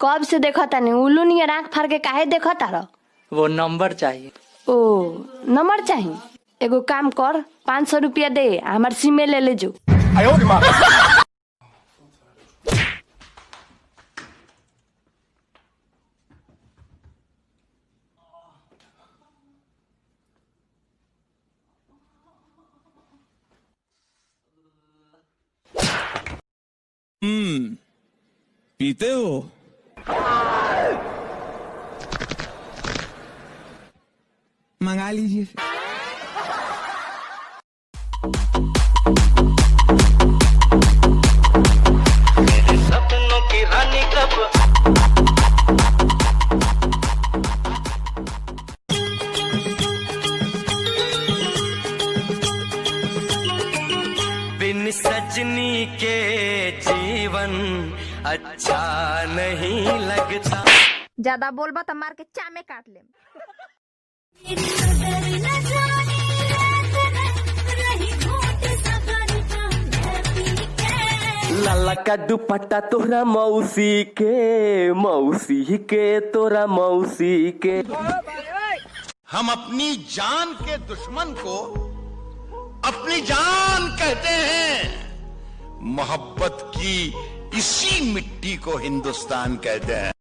कब से देखा तानी उल्लू नियर आँख फाड़ के काहे देखा तारा? वो नंबर चाहिए। ओ नंबर चाहिए? एगो काम कर, 500 रुपया दे, हमार सिम ले ले जो। पीते हो? मंगा लीजिए। मेरे सपनों की रानी कब बिन सजनी के जीवन अच्छा नहीं लगता। ज्यादा बोलबा तो मार के चामे काट ले। लाला का दुपट्टा तोरा मौसी के तोरा मौसी के। हम अपनी जान के दुश्मन को अपनी जान कहते हैं। मोहब्बत की इसी मिट्टी को हिंदुस्तान कहते हैं।